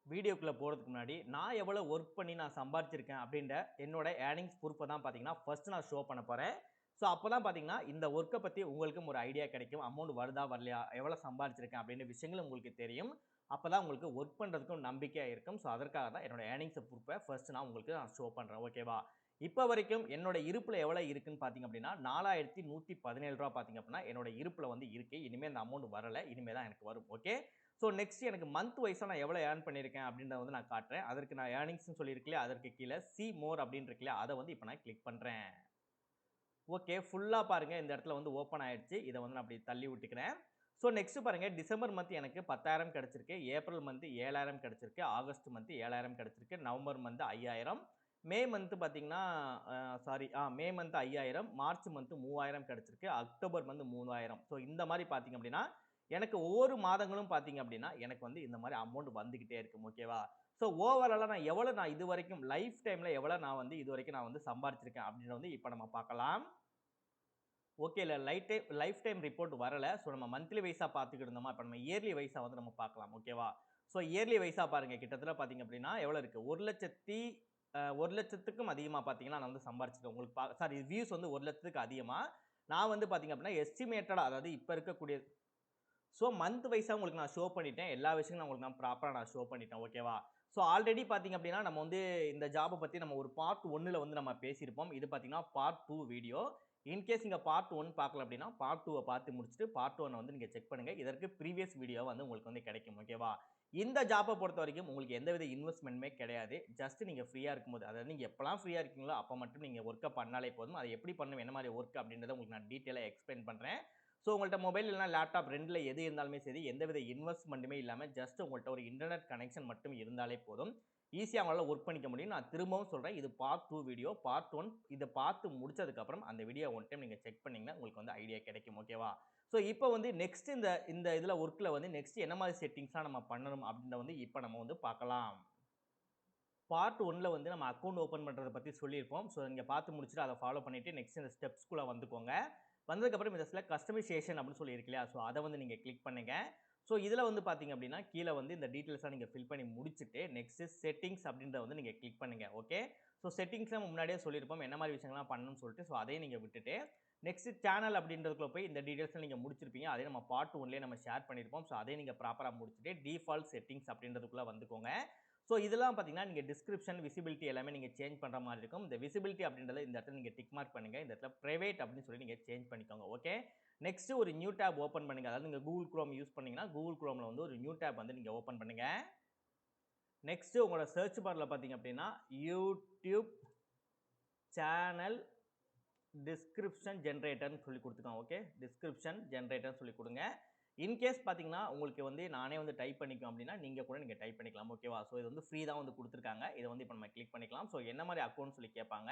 வீடியோக்குள்ள போறதுக்கு முன்னாடி, நான் எவ்வளவு வொர்க் பண்ணி நான் சம்பாரிச்சிருக்கேன் அப்படின்ற என்னோட ஏர்னிங்ஸ் ப்ரூஃப்ப தான் பார்த்தீங்கன்னா, ஃபர்ஸ்ட் நான் ஷோ பண்ண போறேன். ஸோ அப்பதான் பார்த்தீங்கன்னா, இந்த வொர்க்க பத்தி உங்களுக்கும் ஒரு ஐடியா கிடைக்கும். அமௌண்ட் வருதா? வரலையா? எவ்வளவு சம்பாரிச்சிருக்கேன் அப்படின்ற விஷயங்கள் உங்களுக்கு தெரியும். அப்பதான் உங்களுக்கு வொர்க் பண்றதுக்கும் நம்பிக்கையா இருக்கும். ஸோ அதற்காக தான் என்னோட ஏர்னிங்ஸ் ப்ரூஃப்ப ஃபர்ஸ்ட் நான் ஷோ பண்றேன். ஓகேவா? இப்ப வரைக்கும் என்னோட இருப்புல எவ்வளவு இருக்குன்னு பார்த்தீங்க அப்படின்னா, ரூ. 4117 பார்த்தீங்க அப்படின்னா, என்னோட இருப்புல வந்து இருக்கு. இனிமே அந்த அமௌண்ட் வரல. இனிமே தான் எனக்கு வரும். ஓகே. ஸோ நெக்ஸ்ட் எனக்கு மந்த் வைஸா நான் எவ்வளோ ஏர்ன் பண்ணியிருக்கேன் அப்படின்றத வந்து நான் காட்டுறேன். அதற்கு நான் ஏர்னிங்ஸ்ன்னு சொல்லியிருக்கு இல்லையா, அதற்கு கீழ சி மோர் அப்படின்னு இருக்கு இல்லையா, அத வந்து இப்ப நான் கிளிக் பண்றேன். ஓகே. ஃபுல்லா பாருங்க இந்த இடத்துல வந்து ஓப்பன் ஆயிடுச்சு. இத வந்து நான் அப்படி தள்ளி விட்டுக்கிறேன். ஸோ நெக்ஸ்ட் பாருங்க டிசம்பர் மந்த் எனக்கு 10,000 கிடைச்சிருக்கு. ஏப்ரல் மந்த் 7,000 கிடைச்சிருக்கு. ஆகஸ்ட் மந்த் 7,000 கிடைச்சிருக்கு. November month 5,000. மே மந்த் பார்த்தீங்கன்னா, மே மந்த் 5,000. மார்ச் மந்த் 3,000 கிடைச்சிருக்கு. October month 3,000. ஸோ இந்த மாரி பார்த்தீங்க அப்படின்னா, எனக்கு ஒவ்வொரு மாதங்களும் பார்த்தீங்க அப்படின்னா, எனக்கு வந்து இந்த மாரி அமௌண்ட் வந்துகிட்டே இருக்கும். ஓகேவா? ஸோ ஓவராலா நான் இதுவரைக்கும் லைஃப் டைம்ல எவ்வளோ நான் வந்து இதுவரைக்கும் நான் வந்து சம்பாரிச்சிருக்கேன் அப்படின்றத வந்து இப்ப நம்ம பார்க்கலாம். ஓகே. லைஃப் டைம் ரிப்போர்ட் வரல. ஸோ நம்ம மந்த்லி வைஸா பார்த்துக்கிட்டு இருந்தோமா, இப்ப நம்ம இயர்லி வைஸா வந்து நம்ம பார்க்கலாம். ஓகேவா? ஸோ இயர்லி வைஸா பாருங்க கிட்டத்தட்ட பார்த்தீங்க அப்படின்னா, எவ்வளோ இருக்கு? 1,00,000க்கும் அதிகமா பார்த்தீங்கன்னா, நான் வந்து சம்பாரிச்சிருக்கேன். உங்களுக்கு வியூஸ் வந்து 1,00,000க்கு அதிகமா. நான் வந்து பார்த்தீங்க அப்படின்னா, எஸ்டிமேட்டடா அதாவது இப்ப இருக்கக்கூடிய ஸோ மந்த் வைஸா உங்களுக்கு நான் ஷோ பண்ணிட்டேன். எல்லா விஷயங்களும் உங்களுக்கு நான் ப்ராப்பரா நான் ஷோ பண்ணிட்டேன். ஓகேவா? ஸோ ஆல்ரெடி பார்த்தீங்க அப்படின்னா, நம்ம வந்து இந்த ஜாப்ப பத்தி நம்ம ஒரு பார்ட் 1ல வந்து நம்ம பேசியிருப்போம். இது பார்த்தீங்கன்னா, பார்ட் 2 வீடியோ. இன்கேஸ் நீங்க பார்ட் 1 பார்க்கல அப்படின்னா, பார்ட் 2வ பார்த்து முடிச்சுட்டு, பார்ட் 1 வந்து நீங்க செக் பண்ணுங்க. இதற்கு ப்ரீவியஸ் வீடியோ வந்து உங்களுக்கு வந்து கிடைக்கும். ஓகேவா? இந்த ஜாப்ப பொறுத்தவரைக்கும் உங்களுக்கு எந்தவித இன்வெஸ்ட்மென்ட்டுமே கிடையாது. ஜஸ்ட் நீங்க ஃப்ரீயா இருக்கும்போது, அதாவது நீங்க எப்பலாம் ஃப்ரீயா இருக்கீங்களோ, அப்ப மட்டும் நீங்க வொர்க்க பண்ணாலே போதும். அத எப்படி பண்ணணும், என்ன மாரி வொர்க் அப்படின்றத உங்களுக்கு நான் டீட்டெயிலா எக்ஸ்பிளைன் பண்றேன். ஸோ உங்கள்ட்ட மொபைல் இல்லனா லேப்டாப் 2ல எது இருந்தாலுமே சரி, எந்தவித இன்வெஸ்ட்மென்ட்டுமே இல்லாம ஜஸ்ட் உங்கள்ட்ட ஒரு இன்டர்நெட் கனெக்ஷன் மட்டும் இருந்தாலே போதும். ஈஸியா உங்களால வொர்க் பண்ணிக்க முடியும். நான் திரும்பவும் சொல்றேன். இது பார்ட் 2 வீடியோ. பார்ட் 1 இத பார்த்து முடிச்சதுக்கு அப்புறம் அந்த வீடியோ ஒன் டைம் நீங்க செக் பண்ணீங்கன்னா, உங்களுக்கு வந்து ஐடியா கிடைக்கும். ஓகேவா? ஸோ இப்ப வந்து நெக்ஸ்ட் இந்த இந்த இதுல வொர்க்ல வந்து நெக்ஸ்ட் என்ன மாரி செட்டிங்ஸ்லாம் நம்ம பண்ணணும் அப்படின்றத வந்து இப்ப நம்ம வந்து பார்க்கலாம். பார்ட் 1ல வந்து நம்ம அக்கவுண்ட் ஓப்பன் பண்றத பத்தி சொல்லியிருப்போம். ஸோ நீங்க பார்த்து முடிச்சுட்டு அத ஃபாலோ பண்ணிட்டு நெக்ஸ்ட் இந்த ஸ்டெப்ஸ்க்குள்ள வந்துக்கோங்க. வந்ததுக்கப்புறம் இந்த கஸ்டமைசேஷன் அப்படின்னு சொல்லி இருக்கு இல்லையா? ஸோ அத வந்து நீங்க கிளிக் பண்ணுங்க. ஸோ இதுல வந்து பார்த்தீங்க அப்படின்னா, கீழ வந்து இந்த டீட்டெயில்ஸ்லாம் நீங்க ஃபில் பண்ணி முடிச்சுட்டு, நெக்ஸ்ட் செட்டிங்ஸ் அப்படின்றத வந்து நீங்க கிளிக் பண்ணுங்க. ஓகே. ஸோ செட்டிங்ஸ்ல நம்ம முன்னாடியே சொல்லியிருப்போம். என்ன மாரி விஷயங்கள்லாம் பண்ணணும்னு சொல்லிட்டு, ஸோ அதையும் நீங்க விட்டுட்டு, நெக்ஸ்ட் சேனல் அப்படின்றதுக்குள்ள போய் இந்த டீட்டெயில்ஸ்லாம் நீங்க முடிச்சிருப்பீங்க. அதே நம்ம பார்ட் 1லயே நம்ம ஷேர் பண்ணியிருப்போம். ஸோ அதையும் நீங்க ப்ராப்பரா முடிச்சுட்டு, டிஃபால்ட் செட்டிங்ஸ் அப்படின்றதுக்குள்ள வந்துக்கோங்க. ஸோ இதெல்லாம் பார்த்தீங்கன்னா, நீங்க டிஸ்கிரிப்ஷன், விசிபிலிட்டி எல்லாமே நீங்க சேஞ்ச் பண்ற மாரி இருக்கும். இந்த விசிபிலிட்டி அப்படின்றத இந்த இடத்துல நீங்க டிக் மார்க் பண்ணுங்க. இந்த இடத்துல பிரைவேட் அப்படின்னு சொல்லி நீங்க சேஞ்ச் பண்ணிக்கோங்க. ஓகே. நெக்ஸ்ட் ஒரு நியூ டேப் ஓப்பன் பண்ணுங்க. அதாவது நீங்க Google Chrome யூஸ் பண்ணீங்கன்னா, Google Chromeல வந்து ஒரு நியூ டேப் வந்து நீங்க ஓப்பன் பண்ணுங்க. நெக்ஸ்ட் உங்களோட சர்ச் பார்ல பார்த்தீங்க அப்படின்னா, யூடியூப் சேனல் டிஸ்கிரிப்ஷன் ஜெனரேட்டர்ன்னு சொல்லி குடுத்துருக்காங்க. ஓகே. டிஸ்கிரிப்ஷன் ஜெனரேட்டர்ன்னு சொல்லி குடுங்க. இன்கேஸ் பார்த்தீங்கன்னா, உங்களுக்கு வந்து நானே வந்து டைப் பண்ணிக்கணும் அப்படின்னா, நீங்க கூட நீங்க டைப் பண்ணிக்கலாம். ஓகேவா? ஸோ இது வந்து ஃப்ரீ தான் வந்து குடுத்துருக்காங்க. இத வந்து இப்ப நம்ம கிளிக் பண்ணிக்கலாம். ஸோ என்ன மாரி அக்கவுண்ட்னு சொல்லி கேட்பாங்க.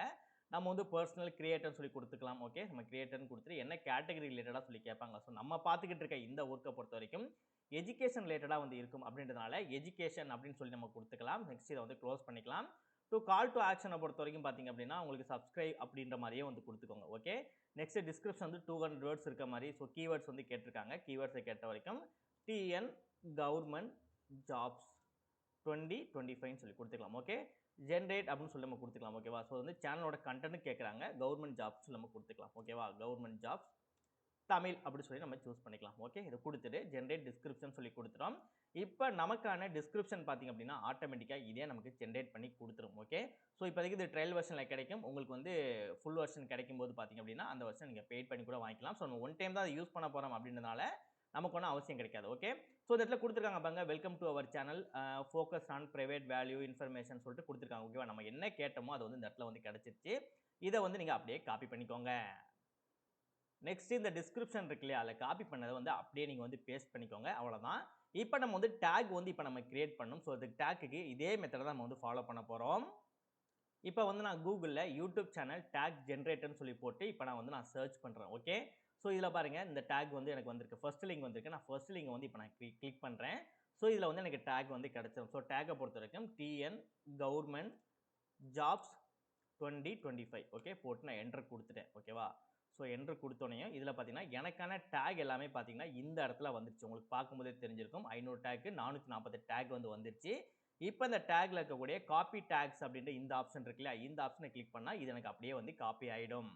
நம்ம வந்து பெர்சனல் கிரியேட்டர்ன்னு சொல்லி குடுத்துக்கலாம். ஓகே. நம்ம கிரியேட்டர்ன்னு குடுத்துட்டு என்ன கேட்டகரி ரிலேட்டடா சொல்லி கேட்பாங்க. ஸோ நம்ம பார்த்துக்கிட்டு இருக்க இந்த வொர்க்க பொறுத்தவரைக்கும் எஜுகேஷன் ரிலேட்டடா வந்து இருக்கும் அப்படின்றதுனால, எஜுகேஷன் அப்படின்னு சொல்லி நம்ம குடுத்துக்கலாம். நெக்ஸ்ட் இத வந்து குளோஸ் பண்ணிக்கலாம். கால் டூ ஆக்ஷன பொறுத்தவரைக்கும் பார்த்தீங்க அப்படின்னா, உங்களுக்கு சப்ஸ்கிரைப் அப்படின்ற மாரியே வந்து குடுத்துக்கோங்க. ஓகே. நெக்ஸ்ட் டிஸ்கிரிப்ஷன் வந்து 200 வேர்ட்ஸ் இருக்க மாரி, ஸோ கீவேர்ட்ஸ் வந்து கேட்டிருக்காங்க. கீவேர்ட்ஸ கேட்ட வரைக்கும் டிஎன் கவர்ன்மென்ட் ஜாப்ஸ் 2025ன்னு சொல்லி குடுத்துக்கலாம். ஓகே. ஜெனரேட் அப்படின்னு சொல்லி நம்ம குடுத்துக்கலாம். ஓகேவா? ஸோ வந்து சேனலோட கன்டென்ட் கேட்கறாங்க. கவர்ன்மென்ட் ஜாப்ஸ் நம்ம குடுத்துக்கலாம். ஓகேவா? கவர்ன்மென்ட் ஜாப்ஸ் தமிழ் அப்படி சொல்லி நம்ம சூஸ் பண்ணிக்கலாம். ஓகே. இத குடுத்துட்டு ஜெனரேட் டிஸ்கிரிப்ஷன் சொல்லி குடுத்துட்டோம். இப்ப நமக்கான டிஸ்கிரிப்ஷன் பார்த்தீங்க அப்படின்னா, ஆட்டோமேட்டிக்கா இதே நமக்கு ஜெனரேட் பண்ணி குடுத்துரும். ஓகே. ஸோ இப்போதைக்கு இது ட்ரையல் வெர்ஷன்ல கிடைக்கும். உங்களுக்கு வந்து ஃபுல் வெர்ஷன் கிடைக்கும்போது பார்த்தீங்க அப்படின்னா, அந்த வெர்ஷன் நீங்க பெய்ட் பண்ணி கூட வாங்கிக்கலாம். ஸோ நம்ம ஒன் டைம் தான் அத யூஸ் பண்ண போறோம் அப்படின்றதுனால, நமக்கு ஒண்ணும் அவசியம் கிடைக்காது. ஓகே. ஸோ இந்த இடத்துல குடுத்துருக்காங்க பாருங்க. Welcome to our channel focus on private value information சொல்லிட்டு குடுத்துருக்காங்க. ஓகேவா? நம்ம என்ன கேட்டோமோ அது வந்து இந்த இடத்துல வந்து கிடைச்சிருச்சு. இத வந்து நீங்க அப்படியே காப்பி பண்ணிக்கோங்க. நெக்ஸ்ட் இந்த டிஸ்கிரிப்ஷன் இருக்கு இல்லையா? அதில காப்பி பண்ணத வந்து அப்படியே நீங்க வந்து பேஸ்ட் பண்ணிக்கோங்க. அவ்வளோதான். இப்ப நம்ம வந்து டாக் வந்து இப்ப நம்ம கிரியேட் பண்ணணும். ஸோ அதுக்கு டாக்குக்கு இதே மெத்தட தான் நம்ம வந்து ஃபாலோ பண்ண போறோம். இப்ப வந்து நான் Googleல யூடியூப் சேனல் டாக் ஜெனரேட்டர்ன்னு சொல்லி போட்டு இப்ப நான் சர்ச் பண்றேன். ஓகே. ஸோ இதில பாருங்க இந்த டாக் வந்து எனக்கு வந்திருக்கு. ஃபர்ஸ்ட் லிங்க் வந்திருக்கு. நான் ஃபர்ஸ்ட் லிங்க் வந்து இப்ப நான் கிளிக் பண்றேன். ஸோ இதில வந்து எனக்கு டாக் வந்து கிடைச்சிரும். ஸோ டாக்க பொறுத்தவரைக்கும் டிஎன் கவர்ன்மென்ட் ஜாப்ஸ் 2025 ஓகே. போட்டு நான் என்டர் குடுத்துட்டேன். ஓகேவா? ஸோ என்டர் குடுத்தோனயும், இதில பார்த்தீங்கன்னா, எனக்கான டாக் எல்லாமே பார்த்தீங்கன்னா, இந்த இடத்துல வந்துருச்சு. உங்களுக்கு பார்க்கும்போதே தெரிஞ்சிருக்கும். 500 டாக் 448 டாக் வந்து வந்துருச்சு. இப்போ இந்த டேக்ல இருக்கக்கூடிய காப்பி டேக்ஸ் அப்படின்ற இந்த ஆப்ஷன் இருக்கு இல்லையா, இந்த ஆப்ஷனை கிளிக் பண்ணால் இது எனக்கு அப்படியே வந்து காப்பி ஆகிடும்.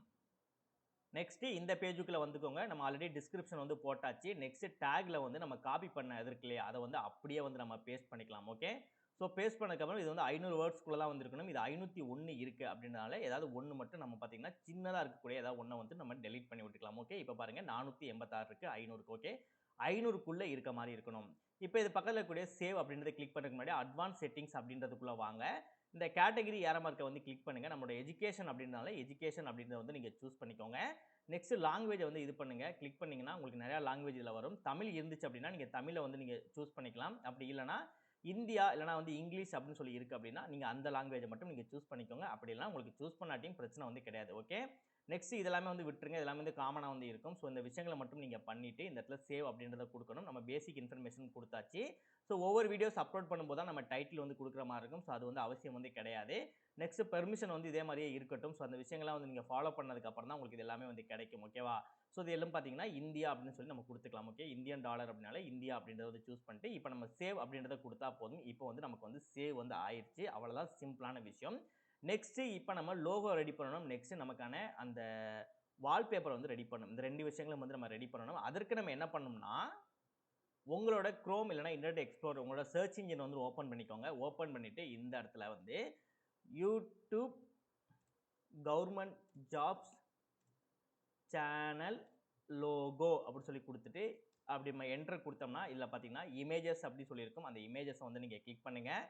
நெக்ஸ்ட் இந்த பேஜுக்குள்ள வந்துக்கோங்க. நம்ம ஆல்ரெடி டிஸ்கிரிப்ஷன் வந்து போட்டாச்சு. நெக்ஸ்ட் டேக்ல வந்து நம்ம காப்பி பண்ண இது இருக்கு இல்லையா, அதை வந்து அப்படியே வந்து நம்ம பேஸ்ட் பண்ணிக்கலாம். ஓகே, ஸோ பேஸ்ட் பண்ணதுக்கப்புறம் இது வந்து 500 வேர்ட்ஸ்க்குள்ள தான் வந்திருக்கணும். இது 501 இருக்கு அப்படின்றனால ஏதாவது ஒன்று மட்டும் நம்ம பார்த்தீங்கன்னா சின்னதாக இருக்கக்கூடிய ஏதாவது ஒன்றை வந்து நம்ம டெலீட் பண்ணி விட்டுக்கலாம். ஓகே, இப்போ பாருங்க 486 இருக்கு 500க்கு. ஓகே, 500க்குள்ள இருக்க மாதிரி இருக்கணும். இப்போ இது பக்கத்தில் இருக்கக்கூடிய சேவ் அப்படின்றத கிளிக் பண்ணுறதுக்கு முன்னாடி அட்வான்ஸ் செட்டிங்ஸ் அப்படின்றதுக்குள்ள வாங்க. இந்த கேட்டகரி ஏரோ மார்க்கை வந்து கிளிக் பண்ணுங்க. நம்மளோட எஜுகேஷன் அப்படின்றனால எஜுகேஷன் அப்படின்றத வந்து நீங்க சூஸ் பண்ணிக்கோங்க. நெக்ஸ்ட் லாங்குவேஜ் வந்து இது பண்ணுங்க. கிளிக் பண்ணீங்கன்னா உங்களுக்கு நிறைய லாங்குவேஜ் இதுல வரும். தமிழ் இருந்துச்சு அப்படின்னா நீங்க தமிழை வந்து நீங்க சூஸ் பண்ணிக்கலாம். அப்படி இல்லைனா இந்தியா இல்லைனா வந்து இங்கிலீஷ் அப்படின்னு சொல்லி இருக்கு அப்படின்னா நீங்க அந்த லாங்குவேஜை மட்டும் நீங்க சூஸ் பண்ணிக்கோங்க. அப்படி இல்லைனா உங்களுக்கு சூஸ் பண்ணாட்டியும் பிரச்சனை வந்து கிடையாது. ஓகே, நெக்ஸ்ட் இதெல்லாமே வந்து விட்டுருங்க. இதெல்லாமே வந்து காமனாக வந்து இருக்கும். ஸோ இந்த விஷயங்களை மட்டும் நீங்கள் பண்ணிட்டு இந்த இடத்துல சேவ் அப்படின்றத கொடுக்கணும். நம்ம பேசிக் இன்ஃபர்மேஷன் கொடுத்தாச்சு. ஸோ ஒவ்வொரு வீடியோஸ் அப்லோட் பண்ணும்போது தான் நம்ம டைட்டில் வந்து கொடுக்குற மாதிரி இருக்கும். ஸோ அது வந்து அவசியம் வந்து கிடையாது. நெக்ஸ்ட் பெர்மிஷன் வந்து இதே மாதிரியே இருக்கட்டும். ஸோ அந்த விஷயங்கள்லாம் வந்து நீங்கள் ஃபாலோ பண்ணதுக்கு அப்புறம் தான் உங்களுக்கு இது எல்லாமே வந்து கிடைக்கும். ஓகேவா, ஸோ இது எல்லாம் பார்த்தீங்கன்னா இந்தியா அப்படின்னு சொல்லி நம்ம கொடுத்துக்கலாம். ஓகே, இந்தியன் டாலர் அப்படினால இந்தியா அப்படின்றத வந்து சூஸ் பண்ணிட்டு இப்போ நம்ம சேவ் அப்படின்றத கொடுத்தா போதும். இப்போ வந்து நமக்கு வந்து சேவ் வந்து ஆயிடுச்சு. அவ்வளோதான், சிம்பிளான விஷயம். நெக்ஸ்ட் இப்போ நம்ம லோகோ ரெடி பண்ணணும். நெக்ஸ்ட் நமக்கான அந்த வால்பேப்பர் வந்து ரெடி பண்ணணும். இந்த 2 விஷயங்களும் வந்து நம்ம ரெடி பண்ணணும். அதற்கு நம்ம என்ன பண்ணணும்னா உங்களோட குரோம் இல்லைனா இன்டர்நெட் எக்ஸ்ப்ளோரர் உங்களோட சர்ச் இன்ஜின் வந்து ஓப்பன் பண்ணிக்கோங்க. ஓப்பன் பண்ணிட்டு இந்த இடத்துல வந்து YouTube government jobs channel logo அப்படின்னு சொல்லி கொடுத்துட்டு அப்படி நம்ம என்டர் கொடுத்தோம்னா இதில் பார்த்தீங்கன்னா இமேஜஸ் அப்படி சொல்லியிருக்கும். அந்த இமேஜஸை வந்து நீங்கள் கிளிக் பண்ணுங்கள்.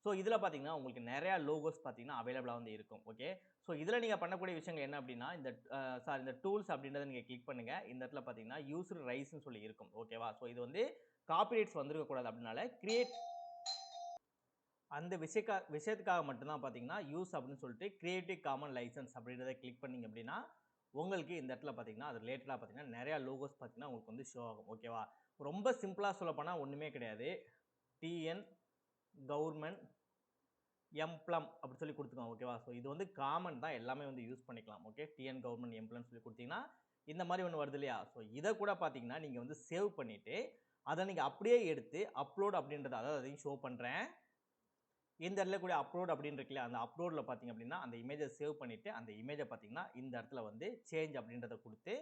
ஸோ இதில் பார்த்தீங்கன்னா உங்களுக்கு நிறையா லோகோஸ் பார்த்தீங்கன்னா அவைலபிளாக வந்து இருக்கும். ஓகே, ஸோ இதில் நீங்கள் பண்ணக்கூடிய விஷயங்கள் என்ன அப்படின்னா இந்த டூல்ஸ் அப்படின்றத நீங்கள் கிளிக் பண்ணுங்கள். இந்த இடத்துல பார்த்தீங்கன்னா யூசர் ரைஸ்ன்னு சொல்லி இருக்கும். ஓகேவா, ஸோ இது வந்து காப்பிரைட்ஸ் வந்துருக்கக்கூடாது அப்படின்னால கிரியேட் அந்த விஷயத்துக்காக மட்டும்தான் பார்த்தீங்கன்னா யூஸ் அப்படின்னு சொல்லிட்டு கிரியேட்டிவ் காமன் லைசன்ஸ் அப்படின்றத கிளிக் பண்ணிங்க அப்படின்னா உங்களுக்கு இந்த இடத்துல பார்த்தீங்கன்னா அது ரிலேட்டடாக பார்த்தீங்கன்னா நிறையா லோகோஸ் பார்த்தீங்கன்னா உங்களுக்கு வந்து ஷோ ஆகும். ஓகேவா, ரொம்ப சிம்பிளாக சொல்லப்போனால் ஒன்றுமே கிடையாது. டிஎன் கவர்மெண்ட் எம்ப்ளம் அப்படி சொல்லி கொடுத்துக்கோங்க. ஓகேவா, ஸோ இது வந்து காமன் தான், எல்லாமே வந்து யூஸ் பண்ணிக்கலாம். ஓகே, டிஎன் கவர்மெண்ட் எம்ப்ளம் சொல்லி கொடுத்தீங்கன்னா இந்த மாதிரி ஒன்று வருது இல்லையா, ஸோ இதை கூட பார்த்தீங்கன்னா நீங்கள் வந்து சேவ் பண்ணிவிட்டு அதை நீங்கள் அப்படியே எடுத்து அப்லோட் அப்படின்றத அதாவது அதையும் ஷோ பண்ணுறேன். இந்த இடத்துல கூட அப்லோட் அப்படின்னு இருக்குல்ல, அந்த அப்லோடில் பார்த்தீங்க அப்படின்னா அந்த இமேஜை சேவ் பண்ணிவிட்டு அந்த இமேஜை பார்த்தீங்கன்னா இந்த இடத்துல வந்து சேஞ்ச் அப்படின்றத கொடுத்து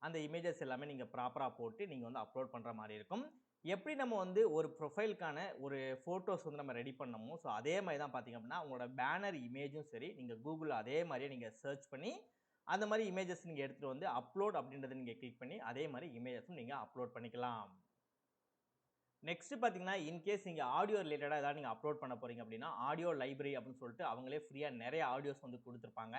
அந்த இமேஜஸ் எல்லாமே நீங்கள் ப்ராப்பராக போட்டு நீங்கள் வந்து அப்லோட் பண்ணுற மாதிரி இருக்கும். எப்படி நம்ம வந்து ஒரு ப்ரொஃபைலுக்கான ஒரு ஃபோட்டோஸ் வந்து நம்ம ரெடி பண்ணமோ ஸோ அதே மாதிரி தான் பார்த்தீங்க அப்படின்னா உங்களோட பேனர் இமேஜும் சரி நீங்கள் கூகுளில் அதே மாதிரியே நீங்கள் சர்ச் பண்ணி அந்த மாதிரி இமேஜஸ் நீங்கள் எடுத்துகிட்டு வந்து அப்லோட் அப்படின்றத நீங்கள் கிளிக் பண்ணி அதே மாதிரி இமேஜஸும் நீங்கள் அப்லோட் பண்ணிக்கலாம். நெக்ஸ்ட் பார்த்தீங்கன்னா இன்கேஸ் நீங்கள் ஆடியோ ரிலேட்டடாக ஏதாவது நீங்கள் அப்லோட் பண்ண போகிறீங்க அப்படின்னா ஆடியோ லைப்ரரி அப்படின்னு சொல்லிட்டு அவங்களே ஃப்ரீயாக நிறைய ஆடியோஸ் வந்து கொடுத்துருப்பாங்க.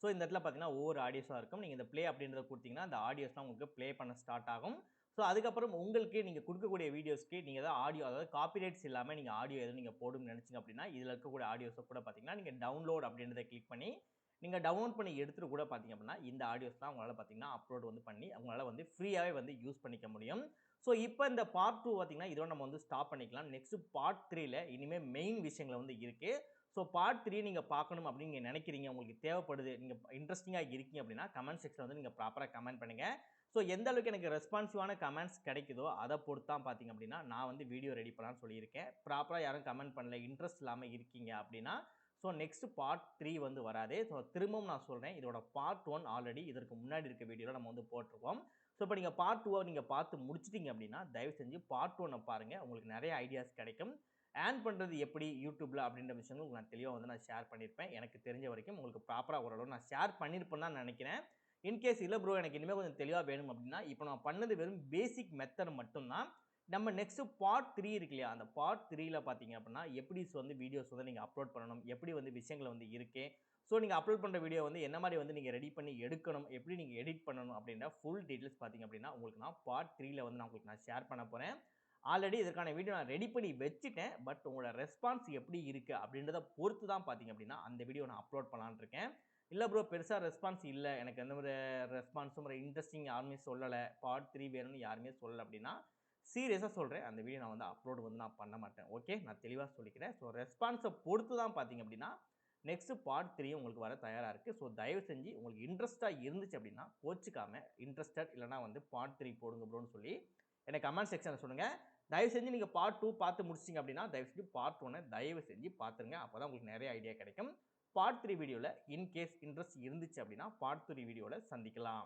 ஸோ இந்த இடத்துல பார்த்தீங்கன்னா ஒவ்வொரு ஆடியோஸாக இருக்கும். நீங்கள் இந்த ப்ளே அப்படின்றத கொடுத்தீங்கன்னா அந்த ஆடியோஸ்லாம் உங்களுக்கு ப்ளே பண்ண ஸ்டார்ட் ஆகும். ஸோ அதுக்கப்புறம் உங்களுக்கு நீங்கள் கொடுக்கக்கூடிய வீடியோஸ்க்கு நீங்கள் ஏதாவது ஆடியோ அதாவது காப்பிரைட்ஸ் இல்லாமல் நீங்கள் ஆடியோ எதுவும் நீங்கள் போடணும்னு நினச்சிங்க அப்படின்னா இதில் இருக்கக்கூடிய ஆடியோஸை கூட பார்த்தீங்கன்னா நீங்கள் டவுன்லோட் அப்படின்றத கிளிக் பண்ணி நீங்கள் டவுன்லோட் பண்ணி எடுத்துகிட்டு கூட பார்த்தீங்க அப்படின்னா இந்த ஆடியோஸ்லாம் உங்களால் பார்த்தீங்கன்னா அப்லோட் வந்து பண்ணி உங்களால் வந்து ஃப்ரீயாகவே வந்து யூஸ் பண்ணிக்க முடியும். ஸோ இப்போ இந்த பார்ட் 2 பார்த்தீங்கன்னா இதோட நம்ம வந்து ஸ்டாப் பண்ணிக்கலாம். நெக்ஸ்ட் பார்ட் 3ல இனிமேல் மெயின் விஷயங்கள் வந்து இருக்கு. ஸோ பார்ட் 3 நீங்கள் பார்க்கணும் அப்படின்னு நீங்கள் நினைக்கிறீங்க, உங்களுக்கு தேவைப்படுது, நீங்கள் இன்ட்ரெஸ்டிங்காக இருக்கீங்க அப்படின்னா கமெண்ட் செக்ஷன் வந்து நீங்கள் ப்ராப்பராக கமெண்ட் பண்ணுங்கள். ஸோ எந்த அளவுக்கு எனக்கு ரெஸ்பான்சிவான கமெண்ட்ஸ் கிடைக்குதோ அதை பொறுத்து தான் பார்த்தீங்க அப்படின்னா நான் வந்து வீடியோ ரெடி பண்ணலான்னு சொல்லியிருக்கேன். ப்ராப்பராக யாரும் கமெண்ட் பண்ணல, இன்ட்ரெஸ்ட் இல்லாமல் இருக்கீங்க அப்படின்னா ஸோ நெக்ஸ்ட் பார்ட் 3 வந்து வராது. ஸோ திரும்பவும் நான் சொல்கிறேன், இதோட பார்ட் 1 ஆல்ரெடி இதற்கு முன்னாடி இருக்க வீடியோவில் நம்ம வந்து போட்டிருக்கோம். ஸோ இப்போ நீங்கள் பார்ட் 2 நீங்கள் பார்த்து முடிச்சிட்டிங்க அப்படின்னா தயவு செஞ்சு பார்ட் 1 பாருங்கள், உங்களுக்கு நிறைய ஐடியாஸ் கிடைக்கும். ஏர்ன் பண்ணுறது எப்படி யூடியூப்பில் அப்படின்ற விஷயங்கள் உங்களுக்கு நான் தெளிவாக வந்து நான் ஷேர் பண்ணியிருப்பேன். எனக்கு தெரிஞ்ச வரைக்கும் உங்களுக்கு ப்ராப்பராக ஓரளவு நான் ஷேர் பண்ணியிருப்பேன்னு தான் நினைக்கிறேன். இன்கேஸ் இல்லை ப்ரோ எனக்கு இனிமேல் கொஞ்சம் தெளிவாக வேணும் அப்படின்னா இப்போ நான் பண்ணது வெறும் பேசிக் மெத்தட் மட்டும்தான். நம்ம நெக்ஸ்ட் பார்ட் 3 இருக்கு இல்லையா, அந்த பார்ட் 3ல பார்த்தீங்க அப்படின்னா எப்படி வந்து வீடியோஸ் வந்து நீங்கள் அப்லோட் பண்ணணும், எப்படி வந்து விஷயங்கள் வந்து இருக்கு, ஸோ நீங்கள் அப்லோட் பண்ணுற வீடியோ வந்து என்ன மாதிரி வந்து நீங்கள் ரெடி பண்ணி எடுக்கணும், எப்படி நீங்கள் எடிட் பண்ணணும் அப்படின்ற ஃபுல் டீட்டெயில்ஸ் பார்த்தீங்க அப்படின்னா உங்களுக்கு நான் பார்ட் 3ல வந்து நான் உங்களுக்கு ஷேர் பண்ண போகிறேன். ஆல்ரெடி இதற்கான வீடியோ நான் ரெடி பண்ணி வச்சுட்டேன். பட் உங்களோட ரெஸ்பான்ஸ் எப்படி இருக்குது அப்படின்றத பொறுத்து தான் பார்த்தீங்க அப்படின்னா அந்த வீடியோ நான் அப்லோட் பண்ணலான்னு இருக்கேன். இல்லை ப்ரோ பெருசாக ரெஸ்பான்ஸ் இல்லை, எனக்கு எந்த ஒரு ரெஸ்பான்ஸும் ஒரு இன்ட்ரெஸ்டிங் யாருமே சொல்லலை, பார்ட் 3 வேணும்னு யாருமே சொல்லலை அப்படின்னா சீரியஸாக சொல்கிறேன் அந்த வீடியோ நான் வந்து அப்லோட் வந்து நான் பண்ண மாட்டேன். ஓகே, நான் தெளிவாக சொல்லிக்கிறேன். ஸோ ரெஸ்பான்ஸை பொறுத்து தான் பார்த்தீங்க அப்படின்னா நெக்ஸ்ட் பார்ட் 3 உங்களுக்கு வர தயாராக இருக்குது. ஸோ தயவு செஞ்சு உங்களுக்கு இன்ட்ரெஸ்ட்டாக இருந்துச்சு அப்படின்னா கோச்சிக்காமல் இன்ட்ரெஸ்டட் இல்லைனா வந்து பார்ட் 3 போடுங்க ப்ரோன்னு சொல்லி எனக்கு கமெண்ட் செக்ஷனில் சொல்லுங்கள். தயவு செஞ்சு நீங்கள் பார்ட் 2 பார்த்து முடிச்சிங்க அப்படின்னா தயவு செஞ்சு பார்ட் 1 தயவு செஞ்சு பார்த்துருங்க. அப்போ தான் உங்களுக்கு நிறைய ஐடியா கிடைக்கும். பார்ட் 3 வீடியோவில் இன்கேஸ் இன்ட்ரெஸ்ட் இருந்துச்சு அப்படின்னா பார்ட் 3 வீடியோவில் சந்திக்கலாம்.